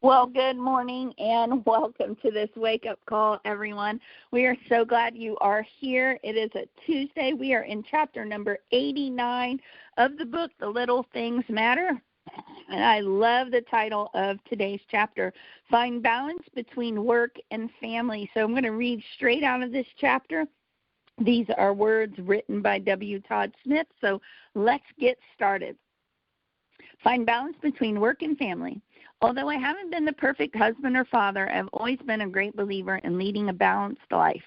Well, good morning and welcome to this wake-up call, everyone. We are so glad you are here. It is a Tuesday. We are in chapter number 89 of the book, The Little Things Matter. And I love the title of today's chapter, Find Balance Between Work and Family. So I'm going to read straight out of this chapter. These are words written by W. Todd Smith. So let's get started. Find balance between work and family. Although I haven't been the perfect husband or father, I've always been a great believer in leading a balanced life.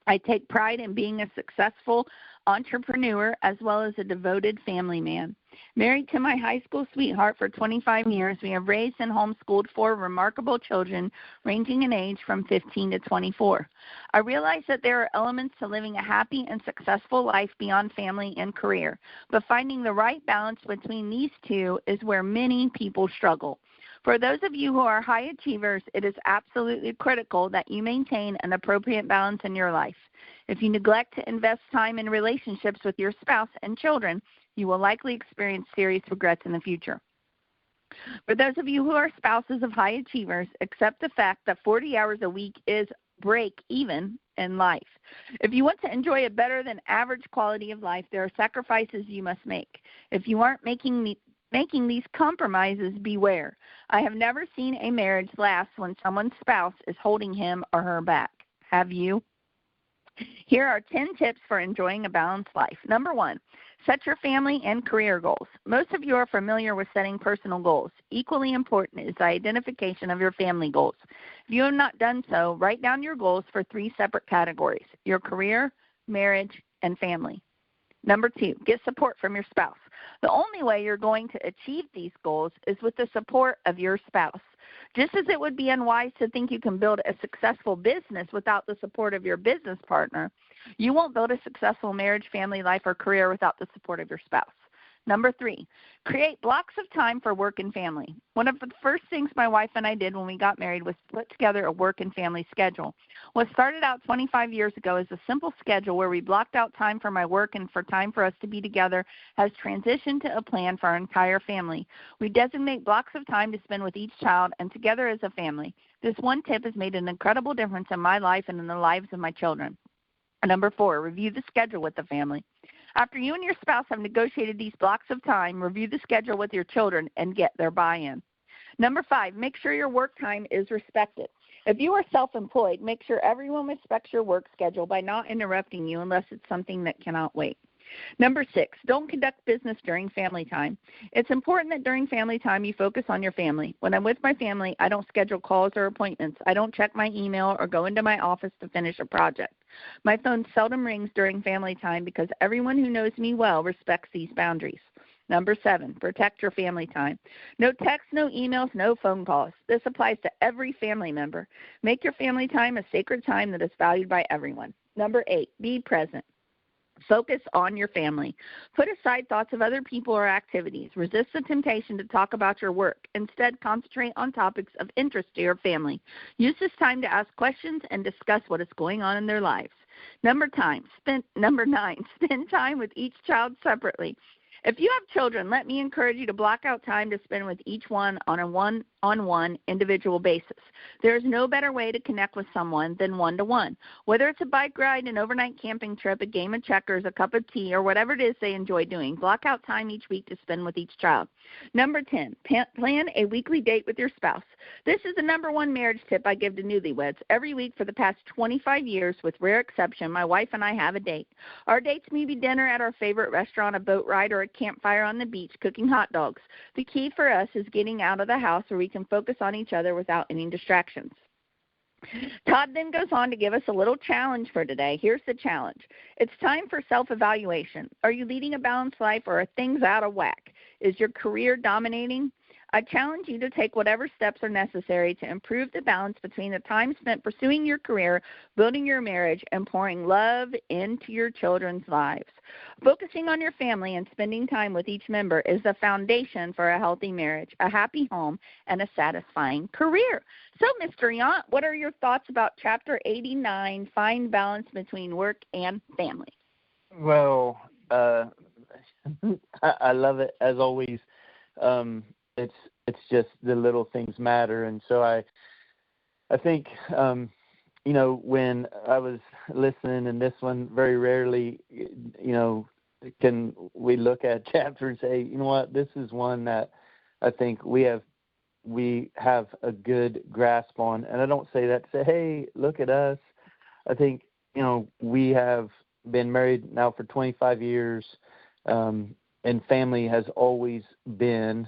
I take pride in being a successful entrepreneur as well as a devoted family man. Married to my high school sweetheart for 25 years, we have raised and homeschooled 4 remarkable children ranging in age from 15 to 24. I realize that there are elements to living a happy and successful life beyond family and career, but finding the right balance between these two is where many people struggle. For those of you who are high achievers, it is absolutely critical that you maintain an appropriate balance in your life. If you neglect to invest time in relationships with your spouse and children, you will likely experience serious regrets in the future. For those of you who are spouses of high achievers, accept the fact that 40 hours a week is break even in life. If you want to enjoy a better than average quality of life, there are sacrifices you must make. If you aren't making these compromises, beware. I have never seen a marriage last when someone's spouse is holding him or her back. Have you? Here are 10 tips for enjoying a balanced life. Number 1, set your family and career goals. Most of you are familiar with setting personal goals. Equally important is the identification of your family goals. If you have not done so, write down your goals for 3 separate categories: your career, marriage, and family. Number 2, get support from your spouse. The only way you're going to achieve these goals is with the support of your spouse. Just as it would be unwise to think you can build a successful business without the support of your business partner, you won't build a successful marriage, family life, or career without the support of your spouse. Number 3, create blocks of time for work and family. One of the first things my wife and I did when we got married was put together a work and family schedule. What started out 25 years ago as a simple schedule where we blocked out time for my work and for time for us to be together has transitioned to a plan for our entire family. We designate blocks of time to spend with each child and together as a family. This one tip has made an incredible difference in my life and in the lives of my children. Number 4, review the schedule with the family. After you and your spouse have negotiated these blocks of time, review the schedule with your children and get their buy-in. Number 5, make sure your work time is respected. If you are self-employed, make sure everyone respects your work schedule by not interrupting you unless it's something that cannot wait. Number 6, don't conduct business during family time. It's important that during family time you focus on your family. When I'm with my family, I don't schedule calls or appointments. I don't check my email or go into my office to finish a project. My phone seldom rings during family time because everyone who knows me well respects these boundaries. Number 7, protect your family time. No texts, no emails, no phone calls. This applies to every family member. Make your family time a sacred time that is valued by everyone. Number 8, be present. Focus on your family. Put aside thoughts of other people or activities. Resist the temptation to talk about your work. Instead, concentrate on topics of interest to your family. Use this time to ask questions and discuss what is going on in their lives. Number 9, spend time with each child separately. If you have children, let me encourage you to block out time to spend with each one on a one-on-one individual basis. There is no better way to connect with someone than one-to-one. Whether it's a bike ride, an overnight camping trip, a game of checkers, a cup of tea, or whatever it is they enjoy doing, block out time each week to spend with each child. Number 10, plan a weekly date with your spouse. This is the number 1 marriage tip I give to newlyweds. Every week for the past 25 years, with rare exception, my wife and I have a date. Our dates may be dinner at our favorite restaurant, a boat ride, or a campfire on the beach cooking hot dogs. The key for us is getting out of the house where we can focus on each other without any distractions. Todd then goes on to give us a little challenge for today. Here's the challenge. It's time for self-evaluation. Are you leading a balanced life or are things out of whack? Is your career dominating? I challenge you to take whatever steps are necessary to improve the balance between the time spent pursuing your career, building your marriage, and pouring love into your children's lives. Focusing on your family and spending time with each member is the foundation for a healthy marriage, a happy home, and a satisfying career. So, Mr. Yount, what are your thoughts about Chapter 89, Find Balance Between Work and Family? Well, I love it, as always. it's just the little things matter. And so I think, when I was listening, and this one very rarely, can we look at chapter and say, you know what, this is one that I think we have a good grasp on. And I don't say that to say, hey, look at us. I think, we have been married now for 25 years, and family has always been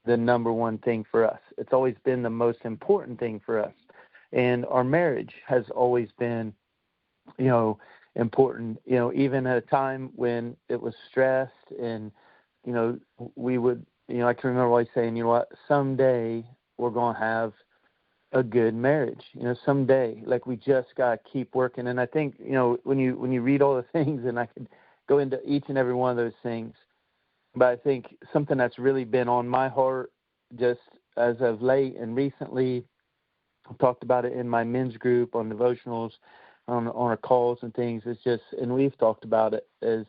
the number one thing for us. It's always been the most important thing for us. And our marriage has always been, important, even at a time when it was stressed and, we would, I can remember always saying, you know what, someday we're going to have a good marriage, someday, like we just got to keep working. And I think, when you read all the things, and I could go into each and every one of those things, but I think something that's really been on my heart just as of late and recently, I've talked about it in my men's group on devotionals, on our calls and things, is just, and we've talked about it, is,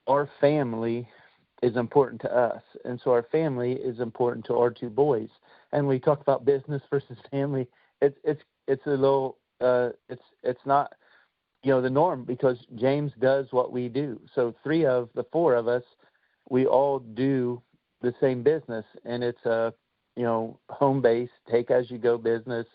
our family is important to us. And so our family is important to our two boys. And we talk about business versus family. It's a little, it's not, the norm, because James does what we do. So 3 of the 4 of us, we all do the same business, and it's a, home-based, take-as-you-go business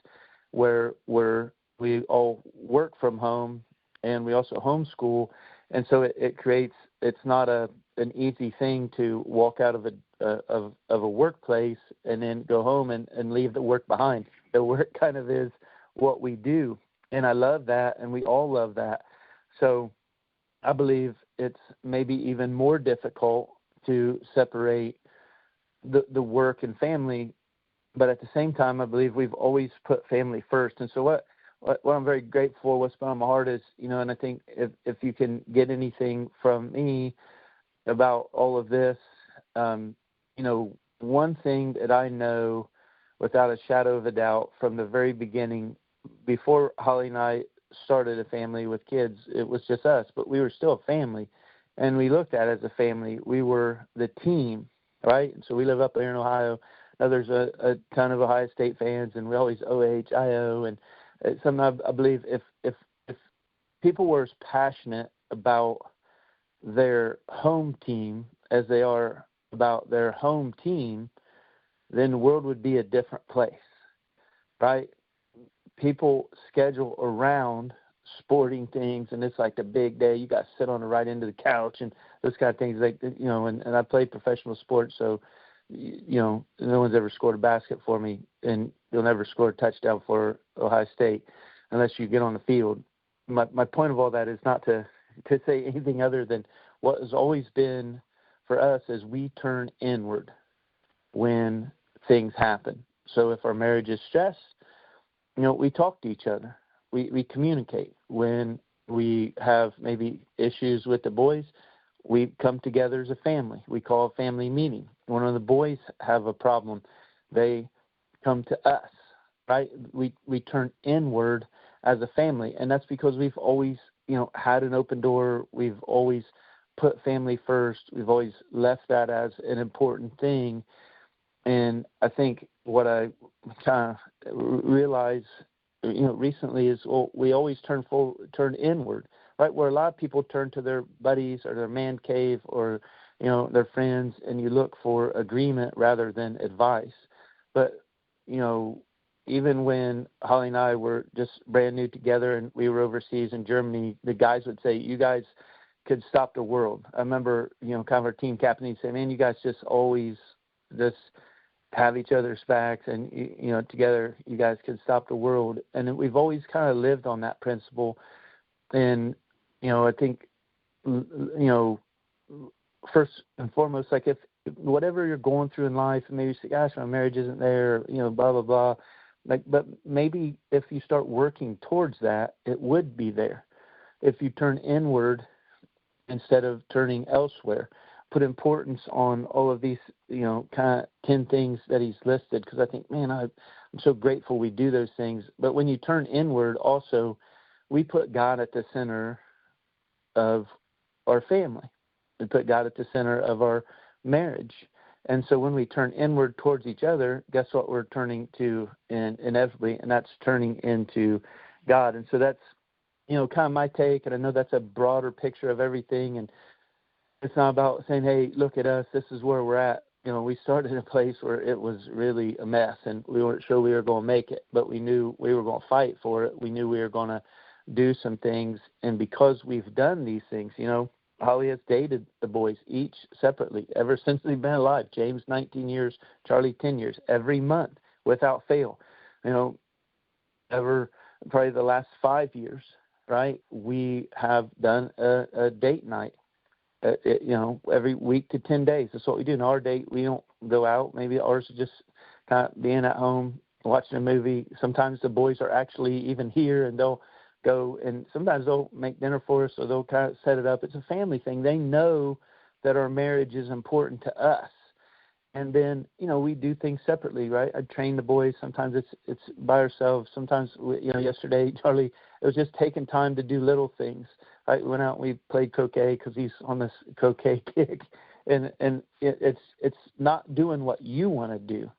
where we all work from home, and we also homeschool. And so it creates, it's not an easy thing to walk out of a workplace and then go home and leave the work behind. The work kind of is what we do. And I love that, and we all love that. So I believe it's maybe even more difficult to separate the work and family, but at the same time, I believe we've always put family first. And so what I'm very grateful for, what's been on my heart is, and I think if you can get anything from me about all of this, one thing that I know without a shadow of a doubt from the very beginning, before Holly and I started a family with kids, it was just us, but we were still a family, and we looked at it as a family. We were the team, right? And so we live up here in Ohio. Now there's a ton of Ohio State fans, and we always OHIO, and it's something I believe if people were as passionate about their home team as they are about their home team, then the world would be a different place, right? People schedule around sporting things, and it's like the big day. You got to sit on the right end of the couch and those kind of things. Like, and I played professional sports, so, no one's ever scored a basket for me, and you'll never score a touchdown for Ohio State unless you get on the field. My point of all that is not to say anything other than what has always been for us is we turn inward when things happen. So if our marriage is stressed, we talk to each other. We communicate. When we have maybe issues with the boys, we come together as a family. We call a family meeting. When one of the boys have a problem, they come to us, right? We turn inward as a family, and that's because we've always, had an open door. We've always put family first. We've always left that as an important thing. And I think what I kind of realize, recently is, we always turn inward, right? Where a lot of people turn to their buddies or their man cave or, their friends, and you look for agreement rather than advice. But, even when Holly and I were just brand new together and we were overseas in Germany, the guys would say, you guys could stop the world. I remember, kind of our team captain, he'd say, man, you guys just always just have each other's backs, and, together you guys could stop the world. And we've always kind of lived on that principle. And, I think, first and foremost, like if whatever you're going through in life, and maybe you say, gosh, my marriage isn't there, blah, blah, blah. But maybe if you start working towards that, it would be there. If you turn inward instead of turning elsewhere, put importance on all of these, kind of 10 things that he's listed, because I think, man, I'm so grateful we do those things. But when you turn inward, also, we put God at the center of our family. We put God at the center of our marriage. And so when we turn inward towards each other, guess what we're turning to inevitably, and that's turning into God. And so that's, kind of my take, and I know that's a broader picture of everything, and it's not about saying, hey, look at us, this is where we're at. We started in a place where it was really a mess, and we weren't sure we were going to make it, but we knew we were going to fight for it. We knew we were going to do some things, and because we've done these things, Holly has dated the boys each separately ever since they've been alive. James 19 years, Charlie 10 years, every month without fail. Ever probably the last 5 years, right? We have done a date night. Every week to 10 days. That's what we do. In our date, we don't go out. Maybe ours is just kind of being at home, watching a movie. Sometimes the boys are actually even here, and they'll go, and sometimes they'll make dinner for us, or they'll kind of set it up. It's a family thing. They know that our marriage is important to us. And then, we do things separately, right? I train the boys. Sometimes it's by ourselves. Sometimes, yesterday, Charlie, it was just taking time to do little things. We went out and we played croquet because he's on this croquet kick. And it's not doing what you want to do,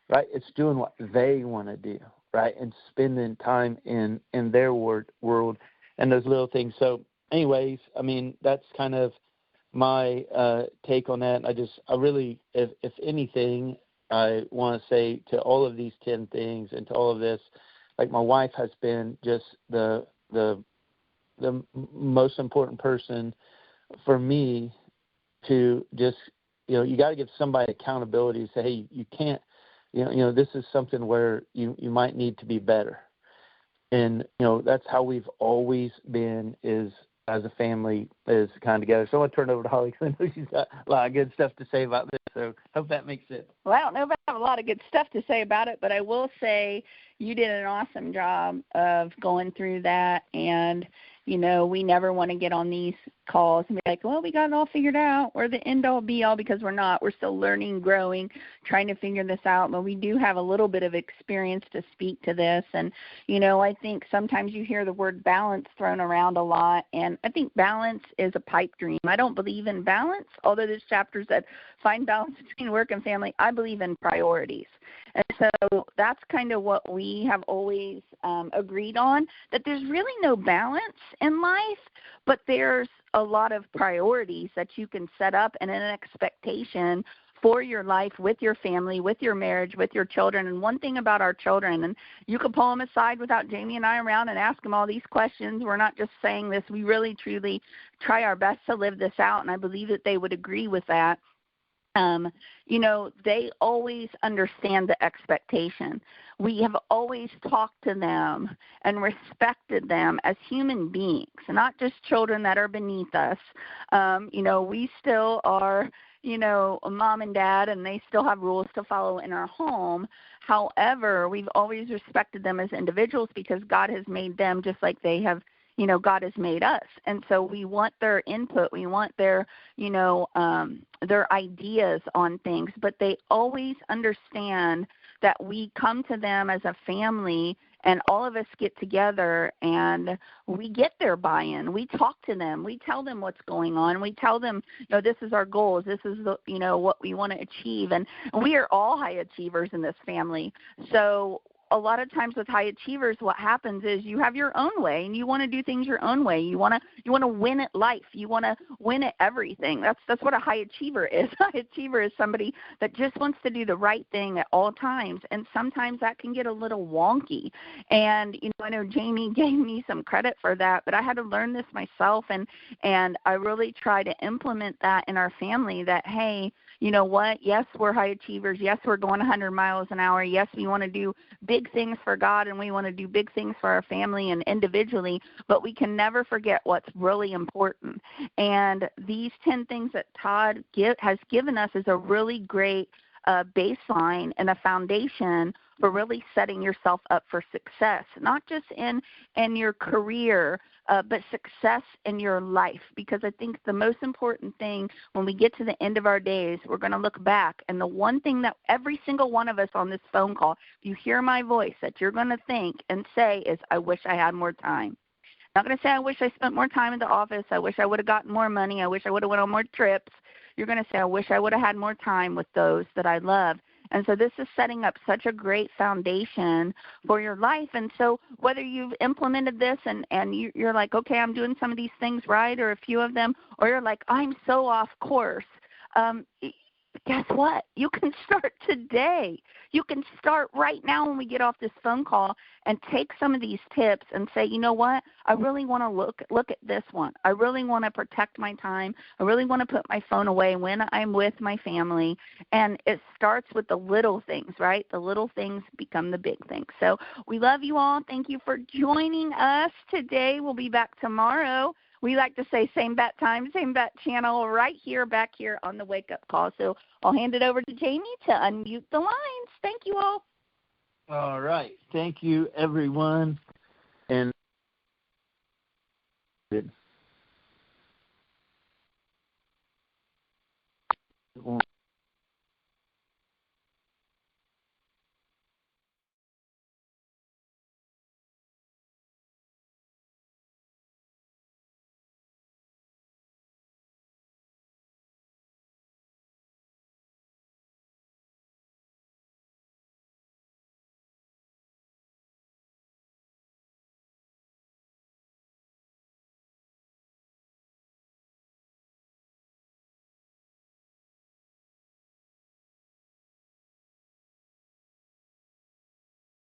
right? It's doing what they want to do, right? And spending time in their world and those little things. So anyways, that's kind of my take on that. I really, if anything, I want to say to all of these 10 things and to all of this, like my wife has been just the most important person for me to just, you got to give somebody accountability to say, hey, you can't, this is something where you might need to be better. And, that's how we've always been as a family is kind of together. So I want to turn it over to Holly because I know she's got a lot of good stuff to say about this. So hope that makes sense. Well, I don't know if I have a lot of good stuff to say about it, but I will say you did an awesome job of going through that. And, we never want to get on these calls and be like, well, we got it all figured out. We're the end all be all, because we're not. We're still learning, growing, trying to figure this out. But we do have a little bit of experience to speak to this. And, I think sometimes you hear the word balance thrown around a lot. And I think balance is a pipe dream. I don't believe in balance, although there's chapters that find balance between work and family. I believe in priorities. And so that's kind of what we have always agreed on, that there's really no balance in life, but there's a lot of priorities that you can set up and an expectation for your life with your family, with your marriage, with your children. And one thing about our children, and you can pull them aside without Jamie and I around and ask them all these questions. We're not just saying this. We really, truly try our best to live this out, and I believe that they would agree with that. They always understand the expectation. We have always talked to them and respected them as human beings, not just children that are beneath us. We still are, mom and dad, and they still have rules to follow in our home. However, we've always respected them as individuals because God has made them just like they have, God has made us. And so we want their input. We want their, their ideas on things. But they always understand that we come to them as a family, and all of us get together and we get their buy-in. We talk to them. We tell them what's going on. We tell them, this is our goals. This is, what we want to achieve. And we are all high achievers in this family. So a lot of times with high achievers, what happens is you have your own way, and you want to do things your own way. You want to win at life. You want to win at everything. That's what a high achiever is. A high achiever is somebody that just wants to do the right thing at all times, and sometimes that can get a little wonky. And I know Jamie gave me some credit for that, but I had to learn this myself, and I really try to implement that in our family. That, hey, you know what? Yes, we're high achievers. Yes, we're going 100 miles an hour. Yes, we want to do big things for God, and we want to do big things for our family and individually, but we can never forget what's really important. And these 10 things that Todd has given us is a really great baseline and a foundation for really setting yourself up for success, not just in your career, but success in your life. Because I think the most important thing when we get to the end of our days, we're going to look back, and the one thing that every single one of us on this phone call, if you hear my voice, that you're going to think and say is, I wish I had more time. I'm not going to say I wish I spent more time in the office. I wish I would have gotten more money. I wish I would have went on more trips. you're going to say, I wish I would have had more time with those that I love. And so this is setting up such a great foundation for your life. And so whether you've implemented this and you're like, okay, I'm doing some of these things right, or a few of them, or you're like, I'm so off course, guess what? You can start today. You can start right now when we get off this phone call and take some of these tips and say, you know what? I really want to look at this one. I really want to protect my time. I really want to put my phone away when I'm with my family. And it starts with the little things, right? The little things become the big things. So we love you all. Thank you for joining us today. We'll be back tomorrow. We like to say same bat time, same bat channel, right here, back here on the Wake Up Call. So I'll hand it over to Jamie to unmute the lines. Thank you all. All right. Thank you, everyone. And good.